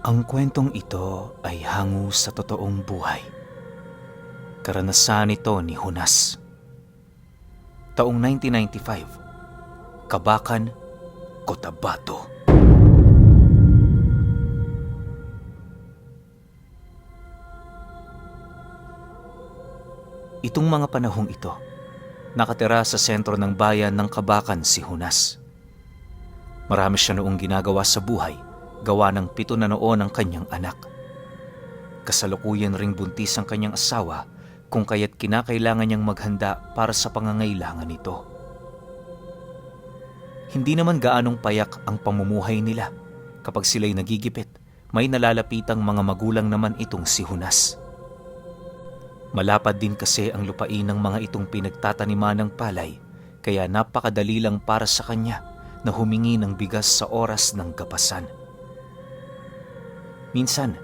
Ang kwentong ito ay hango sa totoong buhay. Karanasan ito ni Jonas. Taong 1995, Kabakan, Cotabato. Itong mga panahong ito, nakatira sa sentro ng bayan ng Kabakan si Jonas. Marami siya noong ginagawa sa buhay, gawa ng 7 na noon ang kanyang anak. Kasalukuyan ring buntis ang kanyang asawa, kung kaya't kinakailangan niyang maghanda para sa pangangailangan nito. Hindi naman gaanong payak ang pamumuhay nila. Kapag sila'y nagigipit, may nalalapitang mga magulang naman itong si Jonas. Malapad din kasi ang lupain ng mga itong pinagtataniman ng palay, kaya napakadali lang para sa kanya na humingi ng bigas sa oras ng gapasan. Minsan,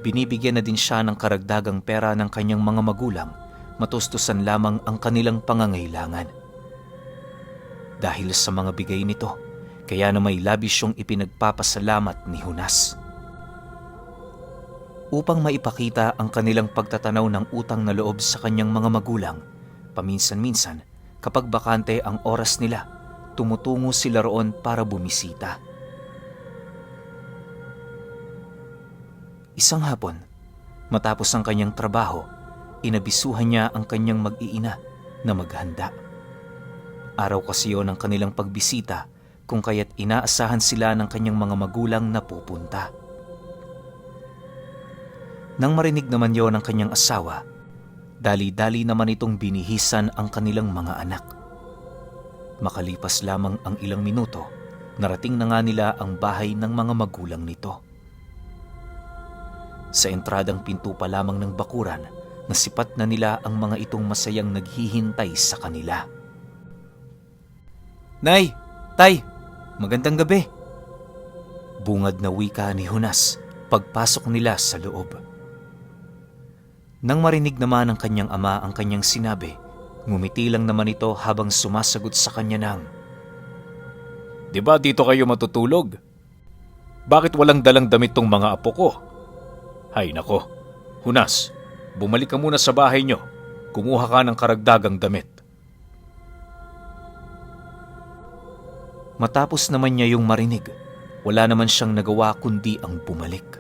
binibigyan na din siya ng karagdagang pera ng kanyang mga magulang, matustusan lamang ang kanilang pangangailangan. Dahil sa mga bigay nito, kaya na may labis siyang ipinagpapasalamat ni Jonas. Upang maipakita ang kanilang pagtatanaw ng utang na loob sa kanyang mga magulang, paminsan-minsan, kapag bakante ang oras nila, tumutungo sila roon para bumisita. Isang hapon, matapos ang kanyang trabaho, inabisuhan niya ang kanyang mag-iina na maghanda. Araw kasi yun ang kanilang pagbisita, kung kaya't inaasahan sila ng kanyang mga magulang na pupunta. Nang marinig naman yon ng kanyang asawa, dali-dali naman itong binihisan ang kanilang mga anak. Makalipas lamang ang ilang minuto, narating na nga nila ang bahay ng mga magulang nito. Sa entradang pinto pa lamang ng bakuran, nasipat na nila ang mga itong masayang naghihintay sa kanila. "Nay! Tay! Magandang gabi!" Bungad na wika ni Jonas pagpasok nila sa loob. Nang marinig naman ng kanyang ama ang kanyang sinabi, ngumiti lang naman ito habang sumasagot sa kanya ng, "Di ba dito kayo matutulog? Bakit walang dalang damit tong mga apo ko? Hay nako, Jonas, bumalik ka muna sa bahay nyo. Kumuha ka ng karagdagang damit." Matapos naman niya yung marinig, wala naman siyang nagawa kundi ang bumalik.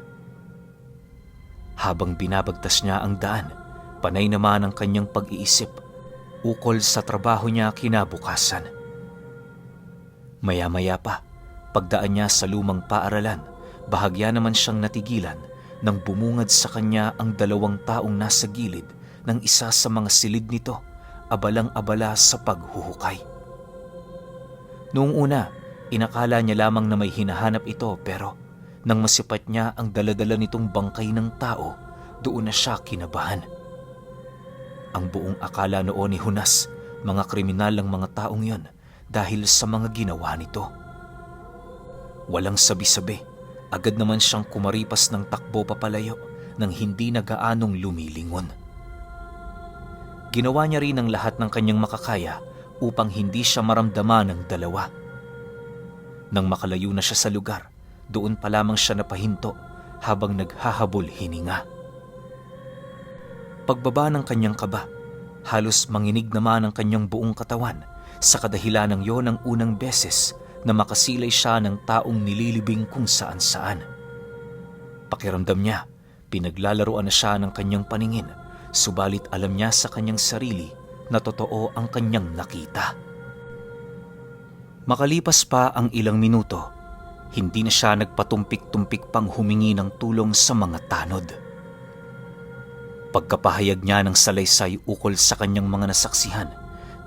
Habang binabagtas niya ang daan, panay naman ang kanyang pag-iisip, ukol sa trabaho niya kinabukasan. Maya-maya pa, pagdaan niya sa lumang paaralan, bahagya naman siyang natigilan nang bumungad sa kanya ang 2 taong nasa gilid ng isa sa mga silid nito, abalang-abala sa paghuhukay. Noong una, inakala niya lamang na may hinahanap ito, pero nang masipat niya ang daladala nitong bangkay ng tao, doon na siya kinabahan. Ang buong akala noon ni Jonas, mga kriminal ang mga taong yon dahil sa mga ginawa nito. Walang sabi-sabi, agad naman siyang kumaripas ng takbo papalayo nang hindi na gaanong lumilingon. Ginawa niya rin ang lahat ng kanyang makakaya upang hindi siya maramdaman ng dalawa. Nang makalayo na siya sa lugar, doon pa lamang siya napahinto habang naghahabol hininga. Pagbaba ng kanyang kaba, halos manginig naman ang kanyang buong katawan sa kadahilan ng yon ang unang beses na makasilay siya ng taong nililibing kung saan-saan. Pakiramdam niya, pinaglalaroan na siya ng kanyang paningin, subalit alam niya sa kanyang sarili na totoo ang kanyang nakita. Makalipas pa ang ilang minuto, hindi na siya nagpatumpik-tumpik pang humingi ng tulong sa mga tanod. Pagkapahayag niya ng salaysay ukol sa kanyang mga nasaksihan,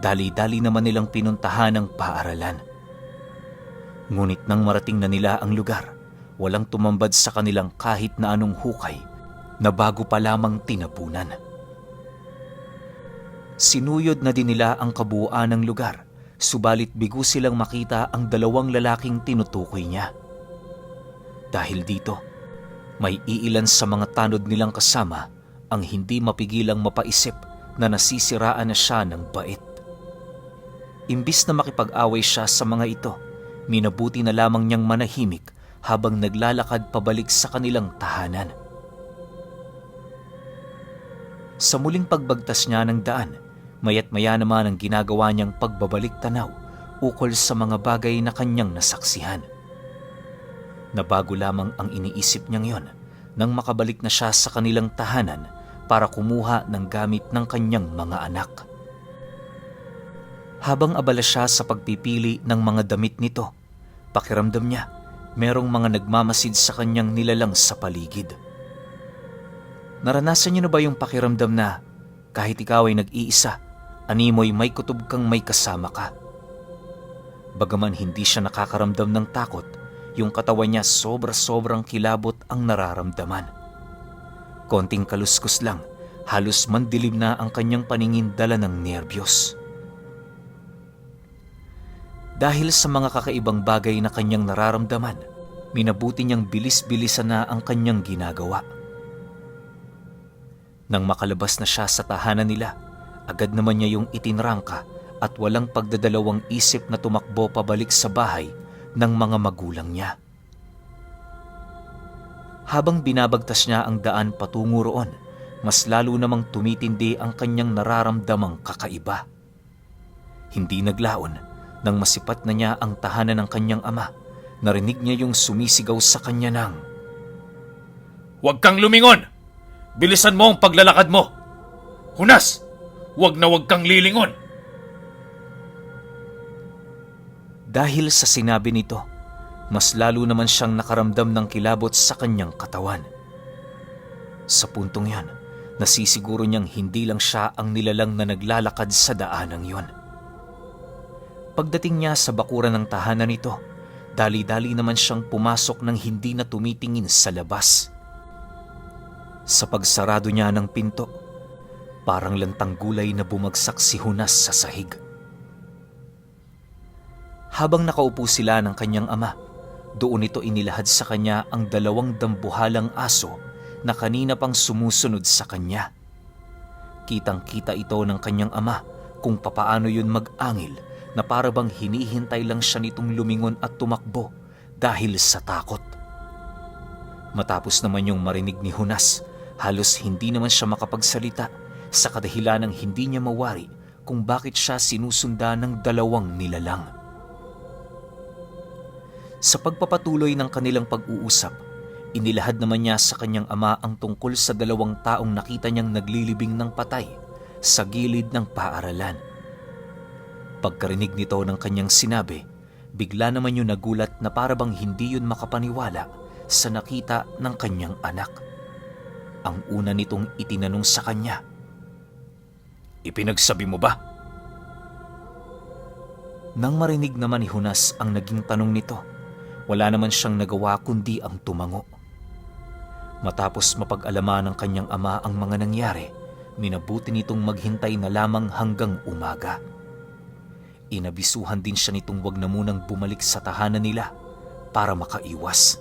dali-dali naman nilang pinuntahan ang paaralan. Ngunit nang marating na nila ang lugar, walang tumambad sa kanilang kahit na anong hukay na bago pa lamang tinapunan. Sinuyod na din nila ang kabuuan ng lugar, subalit bigo silang makita ang 2 lalaking tinutukoy niya. Dahil dito, may iilan sa mga tanod nilang kasama ang hindi mapigilang mapaisip na nasisiraan na siya ng bait. Imbis na makipag-away siya sa mga ito, minabuti na lamang niyang manahimik habang naglalakad pabalik sa kanilang tahanan. Sa muling pagbagtas niya ng daan, maya't maya naman ang ginagawa niyang pagbabalik tanaw ukol sa mga bagay na kanyang nasaksihan. Nabago lamang ang iniisip niyang yon nang makabalik na siya sa kanilang tahanan para kumuha ng gamit ng kanyang mga anak. Habang abala siya sa pagpipili ng mga damit nito, pakiramdam niya merong mga nagmamasid sa kanyang nilalang sa paligid. Naranasan niyo na ba yung pakiramdam na kahit ikaw ay nag-iisa, animoy may kutob kang may kasama ka? Bagaman hindi siya nakakaramdam ng takot, yung katawan niya sobra-sobrang kilabot ang nararamdaman. Konting kaluskos lang, halos mandilim na ang kanyang paningin dala ng nerbiyos. Dahil sa mga kakaibang bagay na kanyang nararamdaman, minabuti niyang bilis-bilisan na ang kanyang ginagawa. Nang makalabas na siya sa tahanan nila, agad naman niya yung itinrangka at walang pagdadalawang isip na tumakbo pabalik sa bahay ng mga magulang niya. Habang binabagtas niya ang daan patungo roon, mas lalo namang tumitindi ang kanyang nararamdamang kakaiba. Hindi naglaon nang masipat na niya ang tahanan ng kanyang ama, narinig niya yung sumisigaw sa kanya ng, "Huwag kang lumingon! Bilisan mo ang paglalakad mo! Hunas! Huwag na huwag kang lilingon!" Dahil sa sinabi nito, mas lalo naman siyang nakaramdam ng kilabot sa kanyang katawan. Sa puntong yan, nasisiguro niyang hindi lang siya ang nilalang na naglalakad sa daanang yon. Pagdating niya sa bakuran ng tahanan nito, dali-dali naman siyang pumasok nang hindi na tumitingin sa labas. Sa pagsarado niya ng pinto, parang lantang gulay na bumagsak si Hunas sa sahig. Habang nakaupo sila ng kanyang ama, doon ito inilahad sa kanya ang 2 dambuhalang aso na kanina pang sumusunod sa kanya. Kitang-kita ito ng kanyang ama kung papaano yun mag-angil na para bang hinihintay lang siya nitong lumingon at tumakbo dahil sa takot. Matapos naman yung marinig ni Hunas, halos hindi naman siya makapagsalita sa kadahilan ng hindi niya mawari kung bakit siya sinusunda ng 2 nilalang. Sa pagpapatuloy ng kanilang pag-uusap, inilahad naman niya sa kanyang ama ang tungkol sa 2 taong nakita niyang naglilibing ng patay sa gilid ng paaralan. Pagkarinig nito ng kanyang sinabi, bigla naman yung nagulat na para bang hindi yun makapaniwala sa nakita ng kanyang anak. Ang una nitong itinanong sa kanya, "Ipinagsabi mo ba?" Nang marinig naman ni Hunas ang naging tanong nito, wala naman siyang nagawa kundi ang tumango. Matapos mapag-alaman ng kanyang ama ang mga nangyari, minabuti nitong maghintay na lamang hanggang umaga. Inabisuhan din siya nitong wag na munang bumalik sa tahanan nila para makaiwas.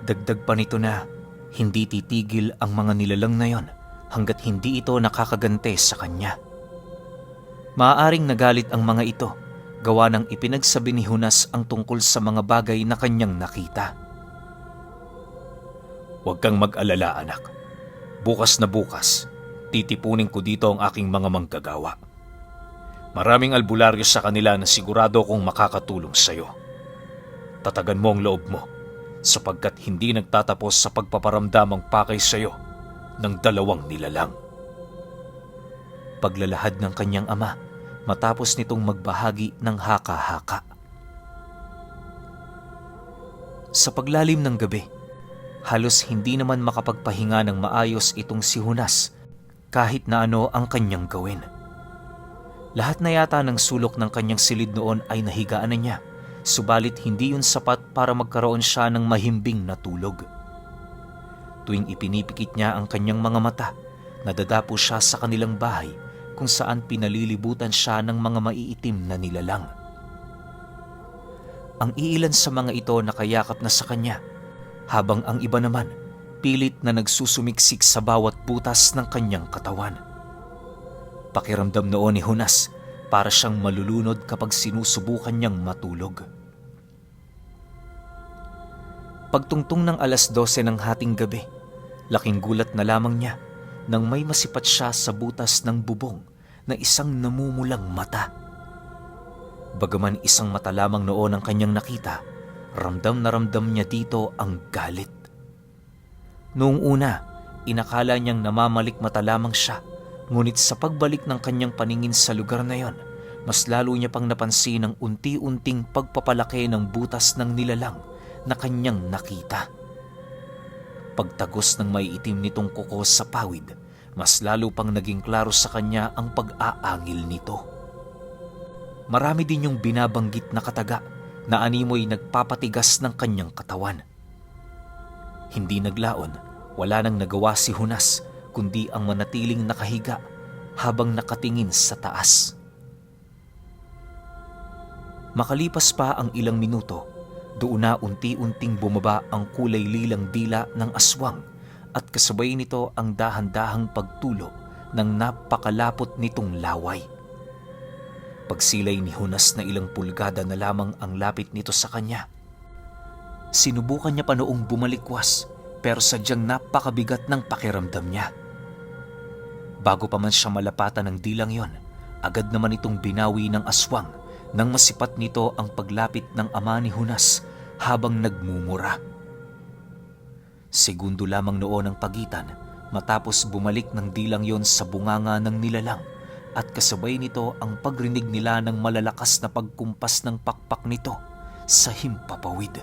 Dagdag pa nito na hindi titigil ang mga nilalang na yon hanggat hindi ito nakakagante sa kanya. Maaaring nagalit ang mga ito gawa ng ipinagsabi ni Hunas ang tungkol sa mga bagay na kanyang nakita. "Huwag kang mag-alala, anak. Bukas na bukas, titipunin ko dito ang aking mga manggagawa. Maraming albularyo sa kanila na sigurado kong makakatulong sa iyo. Tatagan mo ang loob mo sapagkat hindi nagtatapos sa pagpaparamdam ang pakay sa iyo ng 2 nilalang." Paglalahad ng kanyang ama matapos nitong magbahagi ng haka-haka. Sa paglalim ng gabi, halos hindi naman makapagpahinga ng maayos itong si Hunas kahit na ano ang kanyang gawin. Lahat na yata ng sulok ng kanyang silid noon ay nahigaan na niya, subalit hindi yun sapat para magkaroon siya ng mahimbing na tulog. Tuwing ipinipikit niya ang kanyang mga mata, nadadapo siya sa kanilang bahay kung saan pinalilibutan siya ng mga maiitim na nilalang. Ang iilan sa mga ito nakayakap na sa kanya, habang ang iba naman pilit na nagsusumiksik sa bawat butas ng kanyang katawan. Pakiramdam noon ni Hunas para siyang malulunod kapag sinusubukan niyang matulog. Pagtungtong ng 12:00 ng hating gabi, laking gulat na lamang niya nang may masipat siya sa butas ng bubong na isang namumulang mata. Bagaman isang mata lamang noon ang kanyang nakita, ramdam na ramdam niya dito ang galit. Noong una, inakala niyang namamalikmata lamang siya, ngunit sa pagbalik ng kanyang paningin sa lugar na yon, mas lalo niya pang napansin ang unti-unting pagpapalaki ng butas ng nilalang na kanyang nakita. Pagtagos ng may itim nitong kuko sa pawid, mas lalo pang naging klaro sa kanya ang pag-aangil nito. Marami din yung binabanggit na kataga na animoy nagpapatigas ng kanyang katawan. Hindi naglaon, wala nang nagawa si Hunas kundi ang manatiling nakahiga habang nakatingin sa taas. Makalipas pa ang ilang minuto, doon na unti-unting bumaba ang kulay lilang dila ng aswang at kasabay nito ang dahan-dahang pagtulo ng napakalapot nitong laway. Pagsilay ni Hunas na ilang pulgada na lamang ang lapit nito sa kanya. Sinubukan niya pa noong bumalikwas pero sadyang napakabigat ng pakiramdam niya. Bago pa man siya malapatan ng dilang yon, agad naman itong binawi ng aswang nang masipat nito ang paglapit ng ama ni Hunas habang nagmumura. Segundo lamang noon ang pagitan matapos bumalik ng dilang yon sa bunganga ng nilalang at kasabay nito ang pagrinig nila ng malalakas na pagkumpas ng pakpak nito sa himpapawid.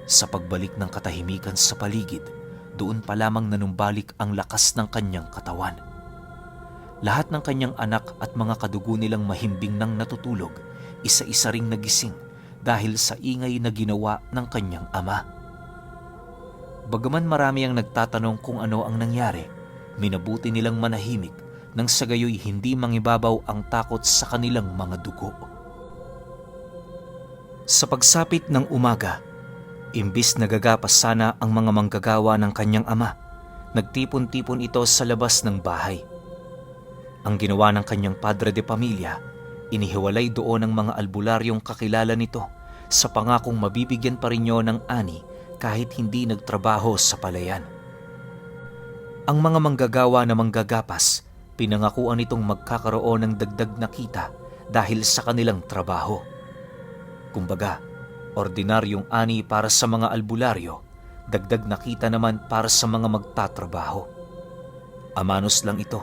Sa pagbalik ng katahimikan sa paligid, doon pa lamang nanumbalik ang lakas ng kanyang katawan. Lahat ng kanyang anak at mga kadugo nilang mahimbing nang natutulog, isa-isa ring nagising dahil sa ingay na ginawa ng kanyang ama. Bagaman marami ang nagtatanong kung ano ang nangyari, minabuti nilang manahimik nang sa gayoy hindi mangibabaw ang takot sa kanilang mga dugo. Sa pagsapit ng umaga, imbis nagagapas sana ang mga manggagawa ng kanyang ama, nagtipon-tipon ito sa labas ng bahay. Ang ginawa ng kanyang padre de pamilya, inihiwalay doon ang mga albularyong kakilala nito sa pangakong mabibigyan pa rin niyo ng ani kahit hindi nagtrabaho sa palayan. Ang mga manggagawa na manggagapas, pinangakuan nitong magkakaroon ng dagdag na kita dahil sa kanilang trabaho. Kumbaga, ordinaryong ani para sa mga albularyo, dagdag na kita naman para sa mga magtatrabaho. Amanos lang ito,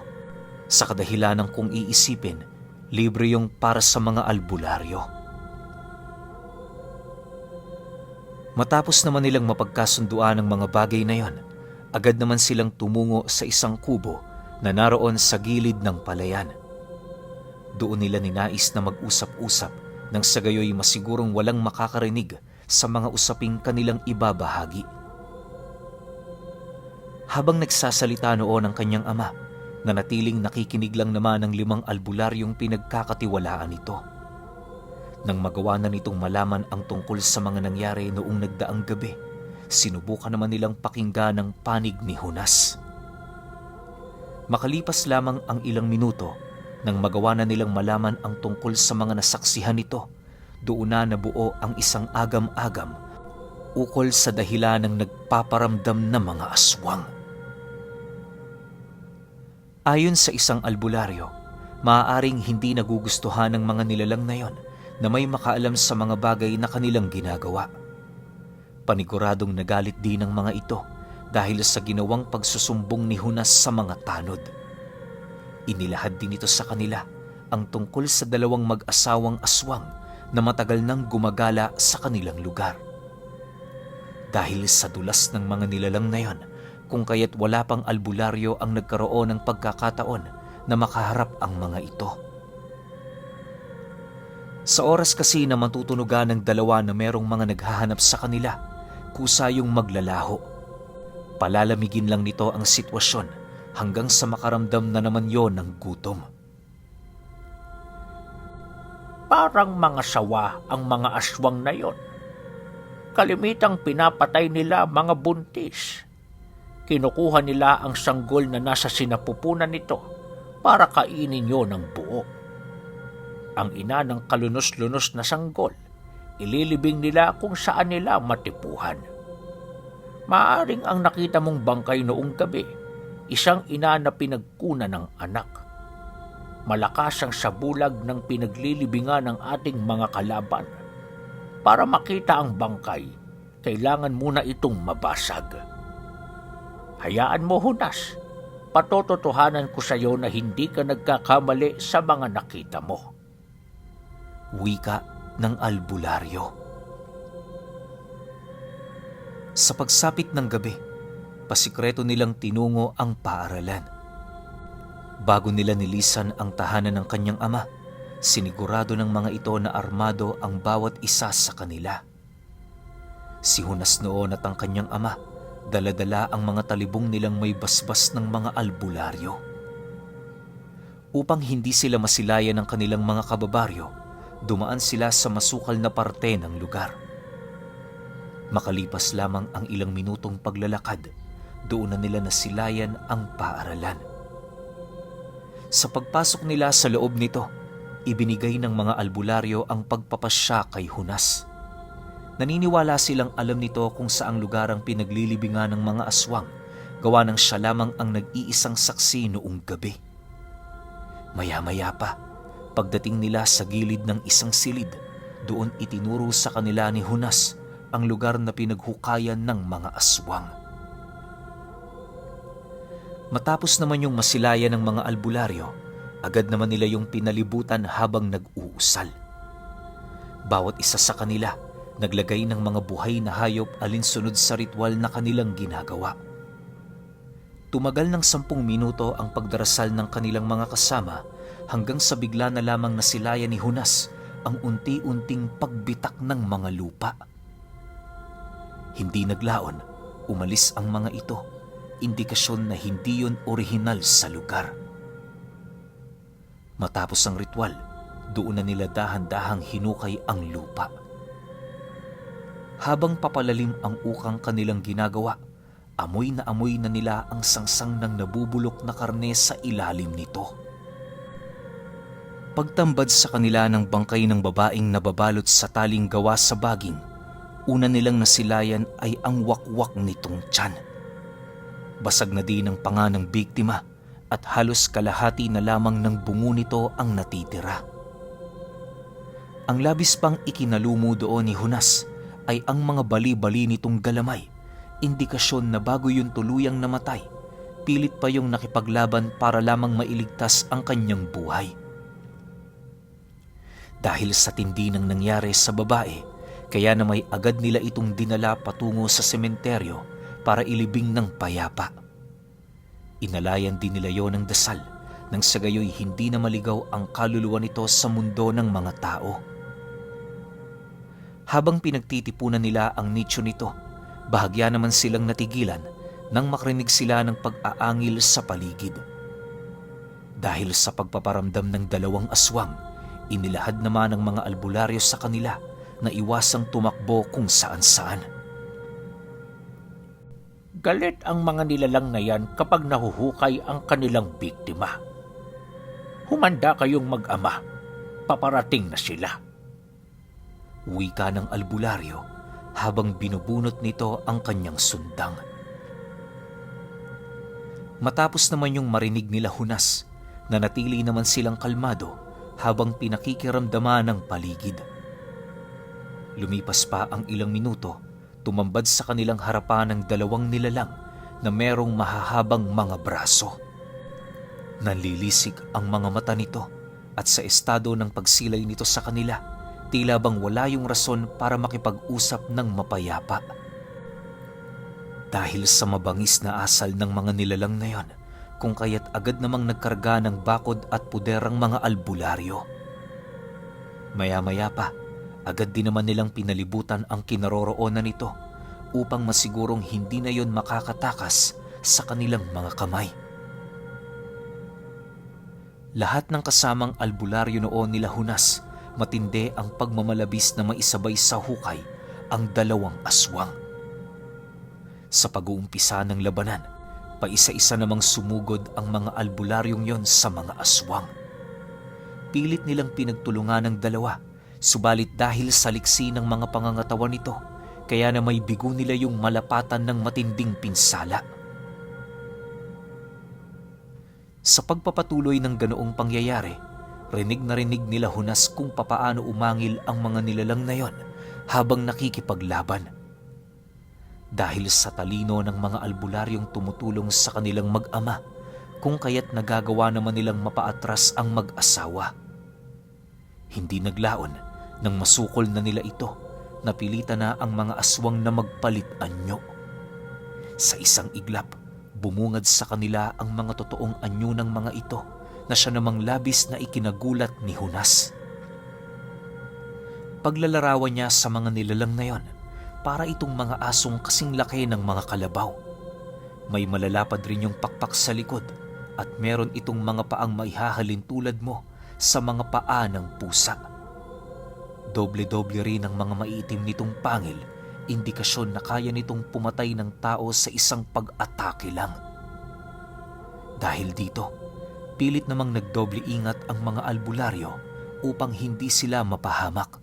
sa kadahilanang kung iisipin, libre yung para sa mga albularyo. Matapos naman nilang mapagkasunduan ang mga bagay na yon, agad naman silang tumungo sa isang kubo na naroon sa gilid ng palayan. Doon nila ninais na mag-usap-usap nang sa gayoy masigurong walang makakarinig sa mga usaping kanilang ibabahagi. Habang nagsasalita noon ang kanyang ama, nanatiling nakikinig lang naman ang 5 albularyong pinagkakatiwalaan nito. Nang magawa na nitong malaman ang tungkol sa mga nangyari noong nagdaang gabi, sinubukan naman nilang pakinggan ang panig ni Hunas. Makalipas lamang ang ilang minuto, nang magawa na nilang malaman ang tungkol sa mga nasaksihan nito, doon na nabuo ang isang agam-agam ukol sa dahilan ng nagpaparamdam na mga aswang. Ayon sa isang albularyo, maaaring hindi nagugustuhan ng mga nilalang na yon na may makaalam sa mga bagay na kanilang ginagawa. Paniguradong nagalit din ang mga ito dahil sa ginawang pagsusumbong ni Hunas sa mga tanod. Inilahad din ito sa kanila ang tungkol sa 2 mag-asawang aswang na matagal nang gumagala sa kanilang lugar. Dahil sa dulas ng mga nilalang na yon, kung kaya't wala pang albularyo ang nagkaroon ng pagkakataon na makaharap ang mga ito. Sa oras kasi na matutunugan ng 2 na merong mga naghahanap sa kanila, kusa yung maglalaho. Palalamigin lang nito ang sitwasyon hanggang sa makaramdam na naman yon ng gutom. Parang mga sawa ang mga aswang na yon. Kalimitang pinapatay nila mga buntis. Kinukuha nila ang sanggol na nasa sinapupunan nito para kainin yon ng buo. Ang ina ng kalunos-lunos na sanggol, ililibing nila kung saan nila matipuhan. Maaring ang nakita mong bangkay noong gabi, isang ina na pinagkunan ng anak. Malakas ang sabulag ng pinaglilibingan ng ating mga kalaban. Para makita ang bangkay, kailangan muna itong mabasag. Hayaan mo, Hunas. Patototohanan ko sa iyo na hindi ka nagkakamali sa mga nakita mo. Wika ng albularyo. Sa pagsapit ng gabi, pasikreto nilang tinungo ang paaralan. Bago nila nilisan ang tahanan ng kanyang ama, sinigurado ng mga ito na armado ang bawat isa sa kanila. Si Hunas noon at ang kanyang ama, dala-dala ang mga talibong nilang may basbas ng mga albularyo. Upang hindi sila masilayan ng kanilang mga kababaryo, dumaan sila sa masukal na parte ng lugar. Makalipas lamang ang ilang minutong paglalakad, doon na nila nasilayan ang paaralan. Sa pagpasok nila sa loob nito, ibinigay ng mga albularyo ang pagpapasya kay Hunas. Naniniwala silang alam nito kung saang lugar ang pinaglilibingan ng mga aswang, gawa ng siya lamang ang nag-iisang saksi noong gabi. Maya-maya pa, pagdating nila sa gilid ng isang silid, doon itinuro sa kanila ni Hunas ang lugar na pinaghukayan ng mga aswang. Matapos naman yung masilayan ng mga albularyo, agad naman nila yung pinalibutan habang nag-uusal. Bawat isa sa kanila, naglagay ng mga buhay na hayop alinsunod sa ritual na kanilang ginagawa. Tumagal ng 10 minuto ang pagdarasal ng kanilang mga kasama hanggang sa bigla na lamang nasilayan ni Hunas ang unti-unting pagbitak ng mga lupa. Hindi naglaon, umalis ang mga ito, indikasyon na hindi yon orihinal sa lugar. Matapos ang ritual, doon na nila dahan-dahang hinukay ang lupa. Habang papalalim ang ukang kanilang ginagawa, amoy na nila ang sangsang ng nabubulok na karne sa ilalim nito. Pagtambad sa kanila ng bangkay ng babaeng nababalot sa taling gawa sa baging, una nilang nasilayan ay ang wakwak nitong tiyan. Basag na din ang panga ng biktima at halos kalahati na lamang ng bungo nito ang natitira. Ang labis pang ikinalumo doon ni Hunas ay ang mga bali-bali nitong galamay, indikasyon na bago yun tuluyang namatay, pilit pa yung nakipaglaban para lamang mailigtas ang kanyang buhay. Dahil sa tindi ng nangyari sa babae, kaya na may agad nila itong dinala patungo sa sementeryo para ilibing ng payapa. Inalayan din nila yon ng dasal, nang sa gayoy hindi na maligaw ang kaluluwa nito sa mundo ng mga tao. Habang pinagtitipunan nila ang nicho nito, bahagya naman silang natigilan nang makarinig sila ng pag-aangil sa paligid. Dahil sa pagpaparamdam ng 2 aswang, inilahad naman ng mga albularyo sa kanila na iwasang tumakbo kung saan-saan. Galit ang mga nilalang na yan kapag nahuhukay ang kanilang biktima. Humanda kayong mag-ama, paparating na sila. Wika ng albularyo habang binubunot nito ang kanyang sundang. Matapos naman yung marinig nila Hunas, nanatili naman silang kalmado habang pinakikiramdaman ng paligid. Lumipas pa ang ilang minuto, tumambad sa kanilang harapan ng 2 nilalang na merong mahahabang mga braso. Nanlilisik ang mga mata nito at sa estado ng pagsilay nito sa kanila, tila bang wala yung rason para makipag-usap ng mapayapa. Dahil sa mabangis na asal ng mga nilalang na yon, kung kaya't agad namang nagkarga ng bakod at puderang mga albularyo. Maya-maya pa, agad din naman nilang pinalibutan ang kinaroroonan nito upang masigurong hindi na yon makakatakas sa kanilang mga kamay. Lahat ng kasamang albularyo noon nila Hunas, matindi ang pagmamalabis na maisabay sa hukay ang 2 aswang. Sa pag-uumpisa ng labanan, paisa-isa namang sumugod ang mga albularyong yon sa mga aswang. Pilit nilang pinagtulungan ng 2, Subalit dahil sa liksi ng mga pangangatawan nito, kaya na may bigo nila yung malapatan ng matinding pinsala. Sa pagpapatuloy ng ganoong pangyayari, rinig na rinig nila Hunas kung papaano umangil ang mga nilalang na yon habang nakikipaglaban. Dahil sa talino ng mga albularyong tumutulong sa kanilang mag-ama, kung kaya't nagagawa naman nilang mapaatras ang mag-asawa. Hindi naglaon nang masukol na nila ito, napilitan na ang mga aswang na magpalit anyo. Sa isang iglap, bumungad sa kanila ang mga totoong anyo ng mga ito na siya namang labis na ikinagulat ni Hunas. Paglalarawan niya sa mga nilalang na yon, para itong mga asong kasing laki ng mga kalabaw. May malalapad rin yung pakpak sa likod at meron itong mga paang maihahalin tulad mo sa mga paa ng pusa. Doble-doble rin ang mga maiitim nitong pangil, indikasyon na kaya nitong pumatay ng tao sa isang pag-atake lang. Dahil dito, pilit namang nagdoble ingat ang mga albularyo upang hindi sila mapahamak.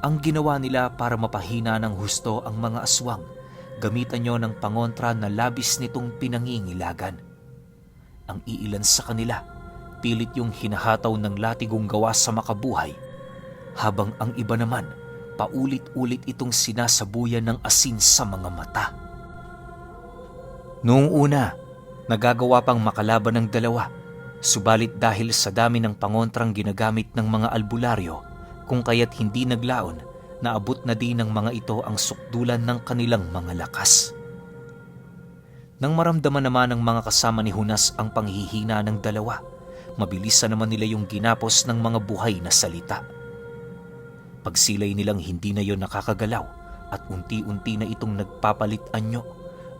Ang ginawa nila para mapahina ng husto ang mga aswang, gamitan nyo ng pangontra na labis nitong pinangingilagan. Ang iilan sa kanila, pilit yung hinahataw ng latigong gawa sa makabuhay, habang ang iba naman, paulit-ulit itong sinasabuyan ng asin sa mga mata. Noong una, nagagawa pang makalaban ng dalawa, subalit dahil sa dami ng pangontrang ginagamit ng mga albularyo, kung kaya't hindi naglaon, naabot na din ng mga ito ang sukdulan ng kanilang mga lakas. Nang maramdaman naman ng mga kasama ni Hunas ang panghihina ng dalawa, mabilisan naman nila yung ginapos ng mga buhay na salita. Pagsilay nilang hindi na yon nakakagalaw at unti-unti na itong nagpapalit anyo,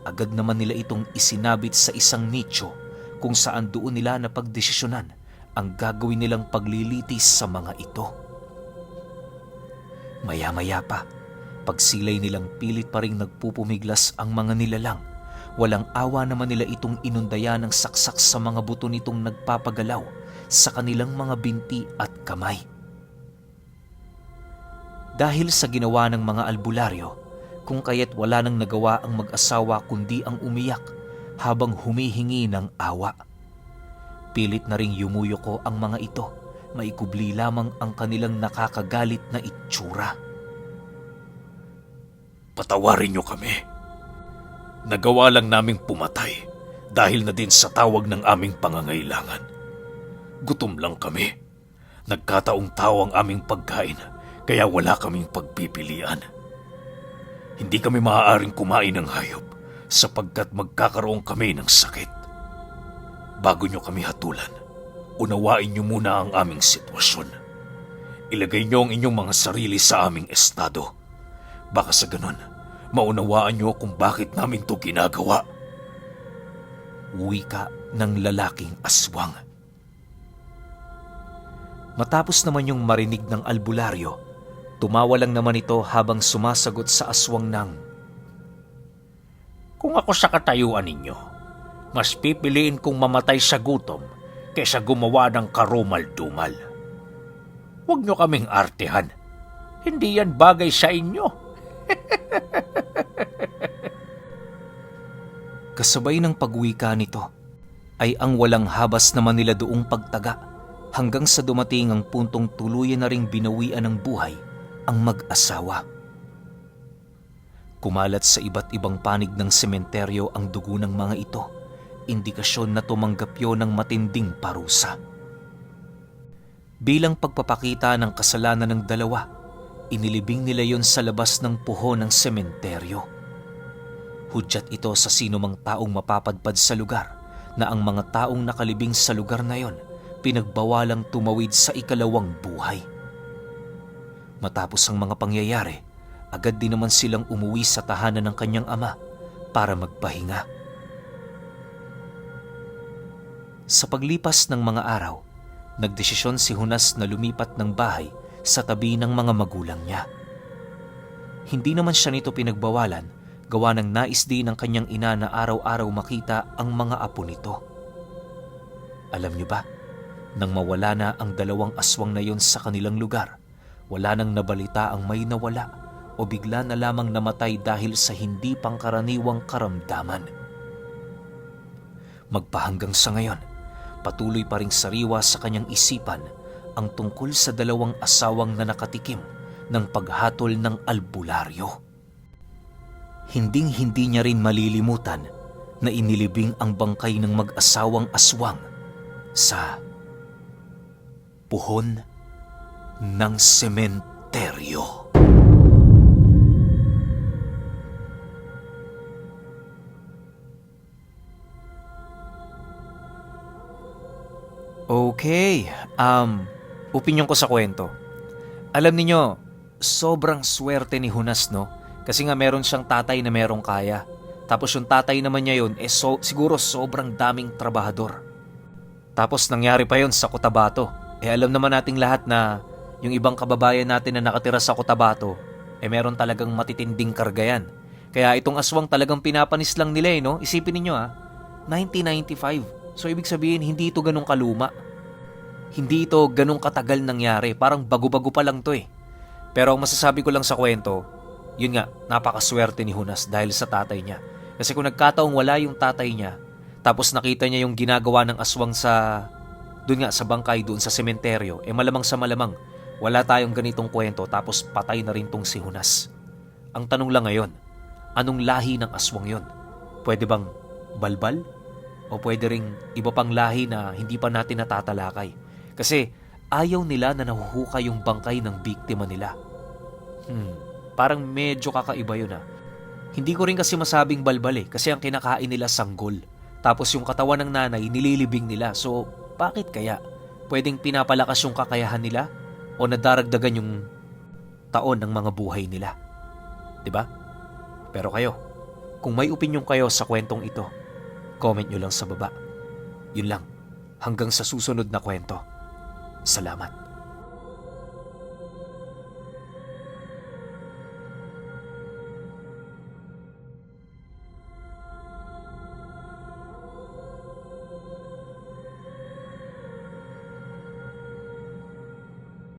agad naman nila itong isinabit sa isang nicho kung saan doon nila napagdesisyonan ang gagawin nilang paglilitis sa mga ito. Maya-maya pa, pagsilay nilang pilit pa ring nagpupumiglas ang mga nilalang. Walang awa naman nila itong inundaya ng saksak sa mga buto nitong nagpapagalaw sa kanilang mga binti at kamay. Dahil sa ginawa ng mga albularyo, kung kaya't wala nang nagawa ang mag-asawa kundi ang umiyak habang humihingi ng awa. Pilit na ring yumuyoko ang mga ito, maikubli lamang ang kanilang nakakagalit na itsura. Patawarin niyo kami. Nagawa lang naming pumatay dahil na din sa tawag ng aming pangangailangan. Gutom lang kami. Nagkataong tao ang aming pagkain, kaya wala kaming pagpipilian. Hindi kami maaaring kumain ng hayop sapagkat magkakaroon kami ng sakit. Bago niyo kami hatulan, unawain niyo muna ang aming sitwasyon. Ilagay niyo ang inyong mga sarili sa aming estado. Baka sa ganun, maunawaan niyo kung bakit namin to ginagawa. Wika ng lalaking aswang. Matapos naman yung marinig ng albularyo, tumawa lang naman ito habang sumasagot sa aswang ng, "Kung ako sa katayuan ninyo, mas pipiliin kong mamatay sa gutom kaysa gumawa ng karumal-dumal. Huwag nyo kaming artehan. Hindi yan bagay sa inyo." Kasabay ng pagwika nito ay ang walang habas naman nila doong pagtaga hanggang sa dumating ang puntong tuluyan na ring binawian ng buhay ang mag-asawa. Kumalat sa iba't ibang panig ng sementeryo ang dugo ng mga ito, indikasyon na tumanggap yon ng matinding parusa. Bilang pagpapakita ng kasalanan ng dalawa, inilibing nila yon sa labas ng puho ng sementeryo. Hudyat ito sa sinumang taong mapapadpad sa lugar na ang mga taong nakalibing sa lugar na yon pinagbawalang tumawid sa ikalawang buhay. Matapos ang mga pangyayari, agad din naman silang umuwi sa tahanan ng kanyang ama para magpahinga. Sa paglipas ng mga araw, nagdesisyon si Hunas na lumipat ng bahay sa tabi ng mga magulang niya. Hindi naman siya nito pinagbawalan, gawa ng nais din ng kanyang ina na araw-araw makita ang mga apo nito. Alam niyo ba, Nang mawala na ang dalawang aswang na yon sa kanilang lugar, wala nang nabalita ang may nawala o bigla na lamang namatay dahil sa hindi pangkaraniwang karamdaman. Magpahanggang sa ngayon, patuloy pa ring sariwa sa kanyang isipan ang tungkol sa dalawang asawang na nakatikim ng paghatol ng albularyo. Hinding-hindi niya rin malilimutan na inilibing ang bangkay ng mag-asawang aswang sa puhon ng sementeryo. Okay, opinyon ko sa kwento. Alam niyo, sobrang swerte ni Hunas, no? Kasi nga meron siyang tatay na merong kaya. Tapos yung tatay naman niya yun, siguro sobrang daming trabahador. Tapos nangyari pa yun sa Cotabato. Alam naman nating lahat na yung ibang kababayan natin na nakatira sa Cotabato, meron talagang matitinding karga yan. Kaya itong aswang talagang pinapanis lang nila, no? Isipin niyo 1995. So ibig sabihin, hindi ito ganun kaluma. Hindi ito ganun katagal nangyari. Parang bago-bago pa lang to. Pero ang masasabi ko lang sa kwento, yun nga, napakaswerte ni Hunas dahil sa tatay niya. Kasi kung nagkataong wala yung tatay niya, tapos nakita niya yung ginagawa ng aswang doon nga sa bangkay, doon sa sementeryo, malamang sa malamang, wala tayong ganitong kwento tapos patay na rin tong si Hunas. Ang tanong lang ngayon, anong lahi ng aswang yon? Pwede bang balbal? O pwede ring iba pang lahi na hindi pa natin natatalakay. Kasi ayaw nila na nahuhukay yung bangkay ng biktima nila. Parang medyo kakaiba yun Hindi ko rin kasi masabing balbal kasi ang kinakain nila sanggol. Tapos yung katawan ng nanay nililibing nila. So bakit kaya? Pwedeng pinapalakas yung kakayahan nila o nadaragdagan yung taon ng mga buhay nila. 'Di ba? Pero kayo, kung may opinyon kayo sa kwentong ito, comment nyo lang sa baba. Yun lang. Hanggang sa susunod na kwento. Salamat.